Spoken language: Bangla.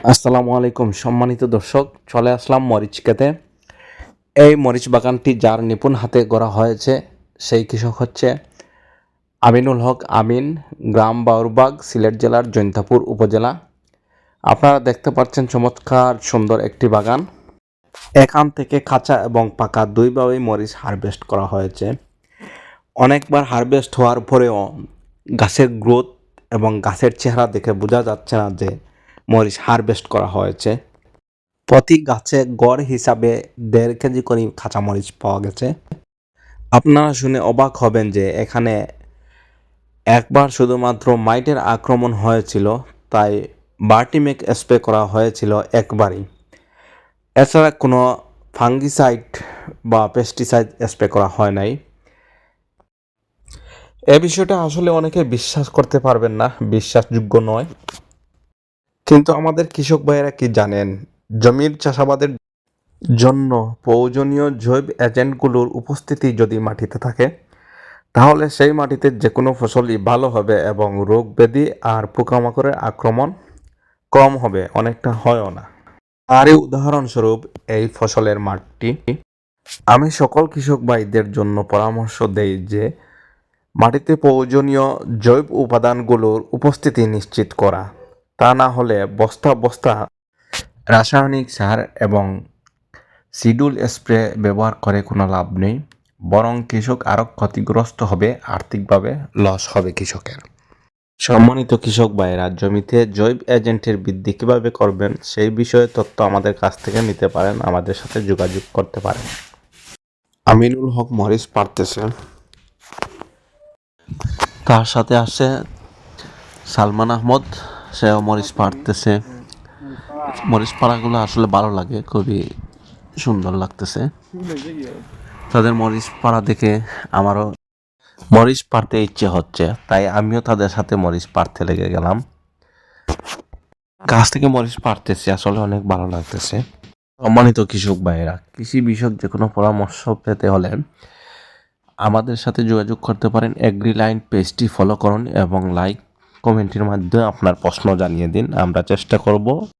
আসসালামু আলাইকুম সম্মানিত দর্শক, চলে আসলাম মরিচ খেতে। এই মরিচ বাগানটি যার নিপুণ হাতে গড়া হয়েছে সেই কৃষক হচ্ছে আমিনুল হক আমিন, গ্রাম বাউরবাগ, সিলেট জেলার জৈন্তাপুর উপজেলা। আপনারা দেখতে পাচ্ছেন চমৎকার সুন্দর একটি বাগান। এখান থেকে কাঁচা এবং পাকা দুইভাবেই মরিচ হারভেস্ট করা হয়েছে। অনেকবার হারভেস্ট হওয়ার পরেও গাছের গ্রোথ এবং গাছের চেহারা দেখে বোঝা যাচ্ছে না যে মরিচ হারভেস্ট করা হয়েছে। প্রতি গাছে গড় হিসাবে ১.৫ কেজি করে কাঁচামরিচ পাওয়া গেছে। আপনারা শুনে অবাক হবেন যে এখানে একবার শুধুমাত্র মাইটের আক্রমণ হয়েছিল, তাই বার্টিমেক স্প্রে করা হয়েছিল একবারই। এছাড়া কোনো ফাঙ্গিসাইড বা পেস্টিসাইড স্প্রে করা হয় নাই। এ বিষয়টা আসলে অনেকে বিশ্বাস করতে পারবেন না, বিশ্বাসযোগ্য নয়। কিন্তু আমাদের কৃষক ভাইয়েরা কি জানেন, জমির চাষাবাদের জন্য প্রয়োজনীয় জৈব এজেন্টগুলোর উপস্থিতি যদি মাটিতে থাকে, তাহলে সেই মাটিতে যে কোনো ফসলই ভালো হবে এবং রোগ ব্যাধি আর পোকামাকড়ের আক্রমণ কম হবে, অনেকটা হয়ও না। তারই উদাহরণস্বরূপ এই ফসলের মাঠটি। আমি সকল কৃষক ভাইদের জন্য পরামর্শ দেই যে মাটিতে প্রয়োজনীয় জৈব উপাদানগুলোর উপস্থিতি নিশ্চিত করা। তা না হলে বস্তা বস্তা রাসায়নিক সার এবং সিডুল স্প্রে ব্যবহার করে কোনো লাভ নেই, বরং কৃষক আরও ক্ষতিগ্রস্ত হবে, আর্থিকভাবে লস হবে কৃষকের। সম্মানিত কৃষক ভাইয়েরা, জমিতে জৈব এজেন্টের বৃদ্ধি কীভাবে করবেন সেই বিষয়ে তথ্য আমাদের কাছ থেকে নিতে পারেন, আমাদের সাথে যোগাযোগ করতে পারেন। আমিনুল হক মরিচ পাড়তেছে, তার সাথে আছে সালমান আহমদ, সেও মরিচ পাড়তেছে। মরিচ পাড়াগুলো আসলে ভালো লাগে, খুবই সুন্দর লাগতেছে। তাদের মরিচ পাড়া দেখে আমারও মরিচ পাড়তে ইচ্ছে হচ্ছে, তাই আমিও তাদের সাথে মরিচ পাড়তে লেগে গেলাম। গাছ থেকে মরিচ পাড়তেছি, আসলে অনেক ভালো লাগতেছে। সম্মানিত কৃষক ভাইয়েরা, কৃষি বিষয়ক যে কোনো পরামর্শ পেতে হলে আমাদের সাথে যোগাযোগ করতে পারেন। এগ্রি লাইন পেজটি ফলো করুন এবং লাইক কমেন্টের মাধ্যমে আপনার প্রশ্ন জানিয়ে দিন, আমরা চেষ্টা করব